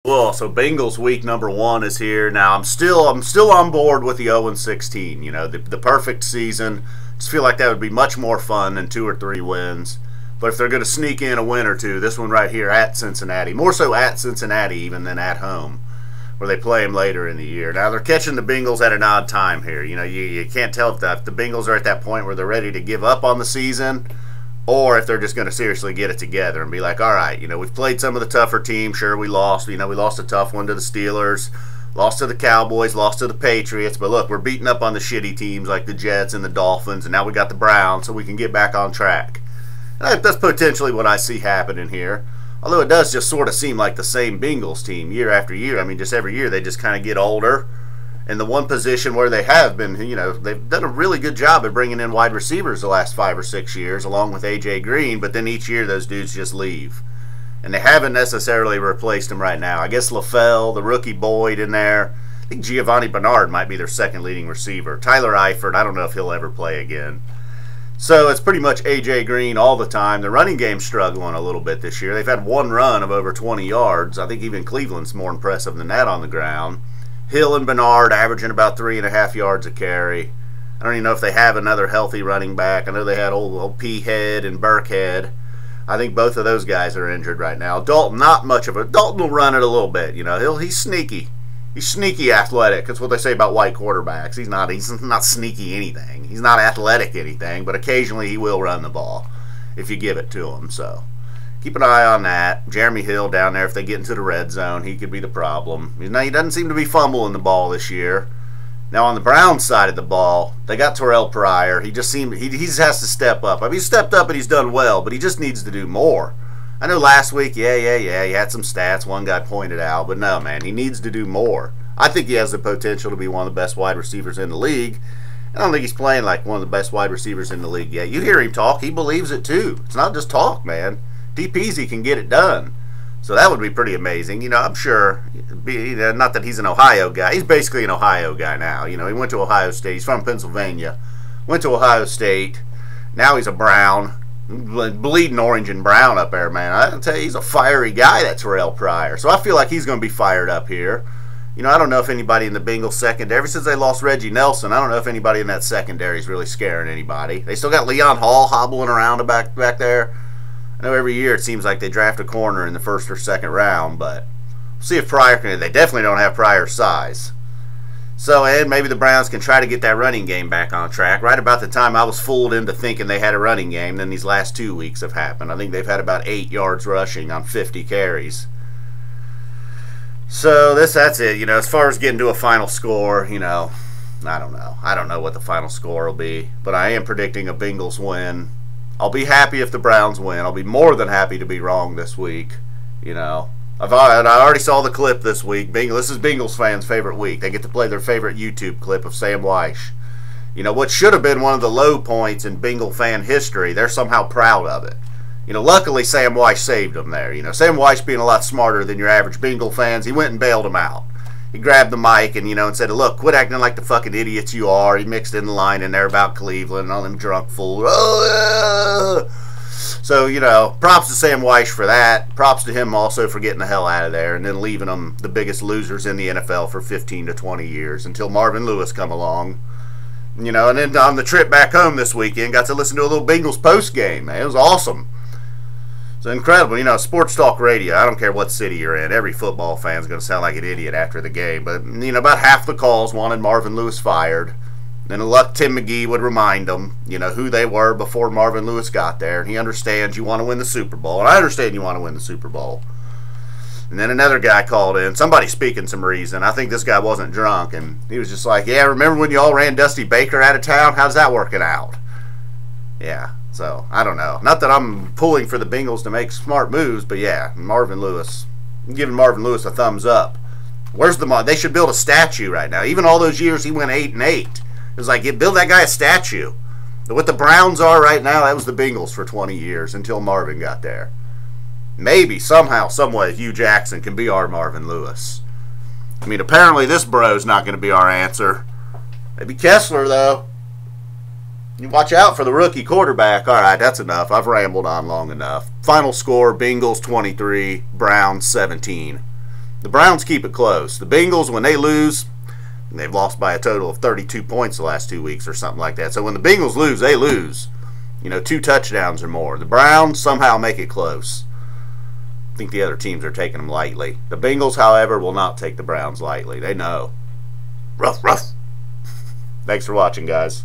Well, so Bengals week number 1 is here. Now I'm still on board with the 0-16. You know, the perfect season. Just feel like that would be much more fun than 2 or 3 wins. But if they're going to sneak in a win or two, this one right here at Cincinnati, more so at Cincinnati even than at home, where they play them later in the year. Now they're catching the Bengals at an odd time here. You know, you can't tell if the Bengals are at that point where they're ready to give up on the season, or if they're just going to seriously get it together and be like, all right, you know, we've played some of the tougher teams. Sure, we lost. You know, we lost a tough one to the Steelers, lost to the Cowboys, lost to the Patriots. But look, we're beating up on the shitty teams like the Jets and the Dolphins, and now we got the Browns, so we can get back on track. And that's potentially what I see happening here. Although it does just sort of seem like the same Bengals team year after year. I mean, just every year they just kind of get older. And the one position where they have been, you know, they've done a really good job at bringing in wide receivers the last 5 or 6 years, along with A.J. Green, but then each year those dudes just leave. And they haven't necessarily replaced them right now. I guess LaFell, the rookie Boyd in there. I think Giovanni Bernard might be their second leading receiver. Tyler Eifert, I don't know if he'll ever play again. So it's pretty much A.J. Green all the time. The running game's struggling a little bit this year. They've had one run of over 20 yards. I think even Cleveland's more impressive than that on the ground. Hill and Bernard averaging about 3.5 yards a carry. I don't even know if they have another healthy running back. I know they had old P. Head and Burkhead. I think both of those guys are injured right now. Dalton, not much of a... Dalton will run it a little bit, you know. He's sneaky. He's sneaky athletic. That's what they say about white quarterbacks. He's not sneaky anything. He's not athletic anything, but occasionally he will run the ball if you give it to him. So keep an eye on that. Jeremy Hill down there, if they get into the red zone, he could be the problem. He doesn't seem to be fumbling the ball this year. Now on the Browns side of the ball, they got Pryor. He just has to step up. I mean, he's stepped up and he's done well, but he just needs to do more. I know last week, yeah, he had some stats one guy pointed out, but no, man, he needs to do more. I think he has the potential to be one of the best wide receivers in the league. I don't think he's playing like one of the best wide receivers in the league yet. You hear him talk, he believes it too. It's not just talk, man. Deep easy can get it done. So that would be pretty amazing. You know, I'm sure, not that he's an Ohio guy. He's basically an Ohio guy now. You know, he went to Ohio State. He's from Pennsylvania. Went to Ohio State. Now he's a Brown. Bleeding orange and brown up there, man. I tell you, he's a fiery guy, that Pryor. So I feel like he's going to be fired up here. You know, I don't know if anybody in the Bengals secondary, ever since they lost Reggie Nelson, I don't know if anybody in that secondary is really scaring anybody. They still got Leon Hall hobbling around back there. I know every year it seems like they draft a corner in the first or second round, but we'll see if Pryor can. They definitely don't have Pryor's size. So, and maybe the Browns can try to get that running game back on track. Right about the time I was fooled into thinking they had a running game, then these last 2 weeks have happened. I think they've had about 8 yards rushing on 50 carries. So that's it. You know, as far as getting to a final score, you know, I don't know. I don't know what the final score will be, but I am predicting a Bengals win. I'll be happy if the Browns win. I'll be more than happy to be wrong this week, you know. I already saw the clip this week. This is Bengals fans' favorite week. They get to play their favorite YouTube clip of Sam Weish. You know, what should have been one of the low points in Bengal fan history, they're somehow proud of it. You know, luckily Sam Weish saved them there. You know, Sam Weish being a lot smarter than your average Bengal fans, he went and bailed them out. He grabbed the mic and, you know, and said, look, quit acting like the fucking idiots you are. He mixed in the line in there about Cleveland and all them drunk fools. Oh, yeah. So, you know, props to Sam Weish for that. Props to him also for getting the hell out of there and then leaving them the biggest losers in the NFL for 15 to 20 years until Marvin Lewis come along. You know, and then on the trip back home this weekend, got to listen to a little Bengals post game, man. It was awesome. It's incredible. You know, sports talk radio, I don't care what city you're in, every football fan's going to sound like an idiot after the game. But, you know, about half the calls wanted Marvin Lewis fired. And luck Tim McGee would remind them, you know, who they were before Marvin Lewis got there. And he understands you want to win the Super Bowl. And I understand you want to win the Super Bowl. And then another guy called in, somebody speaking some reason. I think this guy wasn't drunk. And he was just like, yeah, remember when you all ran Dusty Baker out of town? How's that working out? Yeah, so I don't know. Not that I'm pulling for the Bengals to make smart moves, but yeah, Marvin Lewis. I'm giving Marvin Lewis a thumbs up. Where's the money? They should build a statue right now. Even all those years he went 8-8. It was like, build that guy a statue. What the Browns are right now, that was the Bengals for 20 years until Marvin got there. Maybe, somehow, someway, Hugh Jackson can be our Marvin Lewis. I mean, apparently this bro's not going to be our answer. Maybe Kessler, though. You watch out for the rookie quarterback. All right, that's enough. I've rambled on long enough. Final score, Bengals 23, Browns 17. The Browns keep it close. The Bengals, when they lose, they've lost by a total of 32 points the last 2 weeks or something like that. So when the Bengals lose, they lose. 2 touchdowns or more. The Browns somehow make it close. I think the other teams are taking them lightly. The Bengals, however, will not take the Browns lightly. They know. Rough. Thanks for watching, guys.